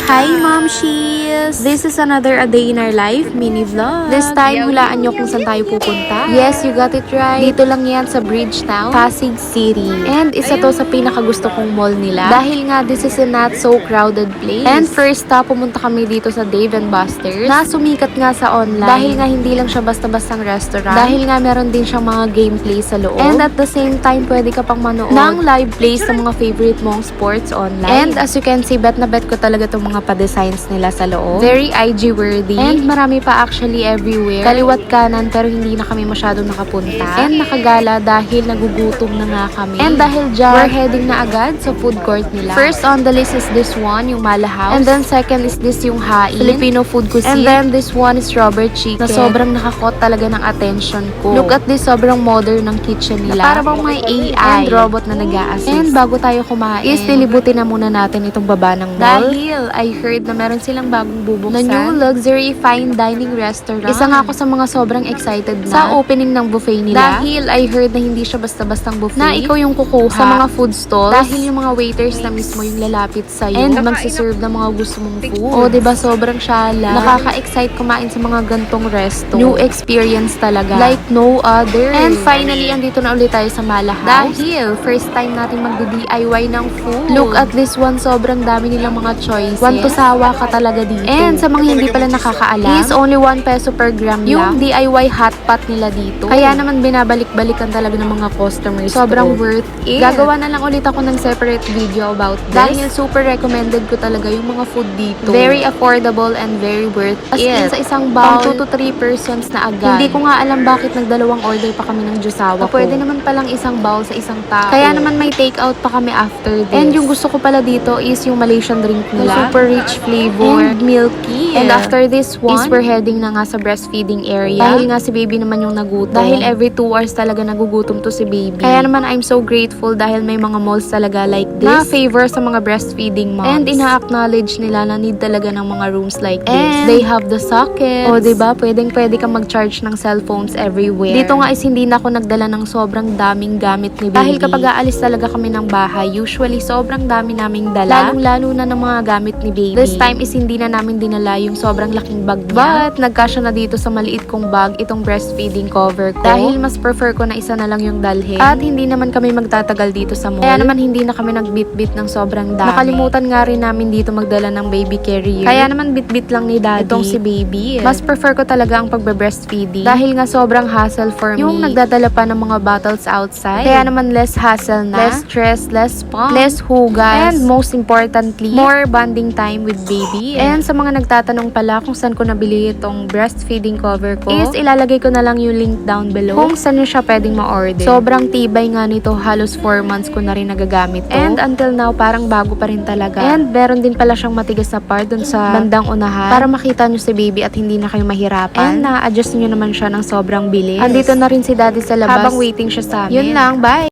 Hi Momshies! This is another A Day in Our Life mini vlog. This time, hulaan nyo kung saan tayo pupunta. Yes, you got it right. Dito lang yan sa Bridgetown, Pasig City. And isa to sa pinakagusto kong mall nila. Dahil nga, this is a not so crowded place. And first stop, pumunta kami dito sa Dave & Buster's na sumikat nga sa online. Dahil nga hindi lang siya basta-bastang restaurant. Dahil nga meron din siyang mga gameplay sa loob. And at the same time, pwede ka pang manood ng live plays sa mga favorite mong sports online. And as you can see, bet na bet ko talaga itong mga pa-designs nila sa loob. Very IG worthy. And marami pa actually everywhere. Kaliwat kanan pero hindi na kami masyado nakapunta. And nakagala dahil nagugutom na nga kami. And dahil dyan, we're heading na agad sa food court nila. First on the list is this one, yung Mala House. And then second is this yung Hain, Filipino food cuisine. And then this one is Robert Chicken na sobrang nakakot talaga ng attention ko. Look at this, sobrang modern ng kitchen nila. Na para bang may AI and robot na nag-a-assist. And bago tayo kumain, is nilibutin na muna natin itong baba ng mall. Dahil I heard na meron silang bagong bubuksan na new luxury fine dining restaurant. Isa nga ako sa mga sobrang excited na sa opening ng buffet nila. Dahil I heard na hindi siya basta-bastang buffet. Na ikaw yung kukuha sa mga food stalls. Dahil yung mga waiters na mismo yung lalapit sa'yo. And magsiserve ng mga gusto mong food. O, diba sobrang syala. Nakaka-excite kumain sa mga gantong resto. New experience talaga. Like no other. And finally, andito na ulit tayo sa Mala House. Dahil first time natin magdi-DIY ng food. Look at this one, sobrang dami nilang mga choices. Want to sawa ka talaga dito. And sa mga hindi pala nakakaalam, is only 1 peso per gram yung DIY hot pot nila dito. Kaya naman binabalik-balikan talaga ng mga customers. Sobrang worth it. Gagawa na lang ulit ako ng separate video about this. Dahil super recommended ko talaga yung mga food dito. Very affordable and very worth it. As in, sa isang bowl, 2 to 3 persons na agad. Hindi ko nga alam bakit nagdalawang order pa kami ng jusawa ko. Pwede naman palang isang bowl sa isang tao. Kaya naman may take out pa kami after this. And yung gusto ko pala dito is yung Malaysian drink nila. Super rich flavor. And milky. And after this one, is we're heading na nga sa breastfeeding area. Dahil nga si baby naman yung nagutom. Dahil every 2 hours talaga nagugutom to si baby. Kaya naman I'm so grateful dahil may mga malls talaga like this na favor sa mga breastfeeding moms. And ina-acknowledge nila na need talaga ng mga rooms like this. And they have the sockets. O diba, pwede kang mag-charge ng cellphones everywhere. Dito nga is hindi na ako nagdala ng sobrang daming gamit ni baby. Dahil kapag aalis talaga kami ng bahay, usually sobrang dami naming dala. Lalong-lalo na ng mga gamit ni baby. This time is hindi na namin dinala yung sobrang laking bag niya. But nagkasya na dito sa maliit kong bag itong breastfeeding cover ko. Dahil mas prefer ko na isa na lang yung dalhin. At hindi naman kami magtatagal dito sa mall. Kaya naman hindi na kami nagbitbit ng sobrang dami. Nakalimutan nga rin namin dito magdala ng baby carrier. Kaya naman bitbit lang ni daddy itong si baby. Mas prefer ko talaga ang pagbe-breastfeeding. Dahil nga sobrang hassle for me. Yung nagdadala pa ng mga bottles outside. Kaya naman less hassle na. Less stress, less pump, less hugas. And most importantly, more bonding time with baby. And sa mga nagtatanong pala kung saan ko nabili itong breastfeeding cover ko, is ilalagay ko na lang yung link down below kung saan nyo siya pwedeng ma-order. Sobrang tibay nga nito. Halos 4 months ko na rin nagagamit to. And until now, parang bago pa rin talaga. And meron din pala siyang matigas na part dun sa bandang unahan para makita nyo si baby at hindi na kayo mahirapan. And na-adjust nyo naman siya ng sobrang bilis. Andito na rin si daddy sa labas habang waiting siya sa amin. Yun lang, bye!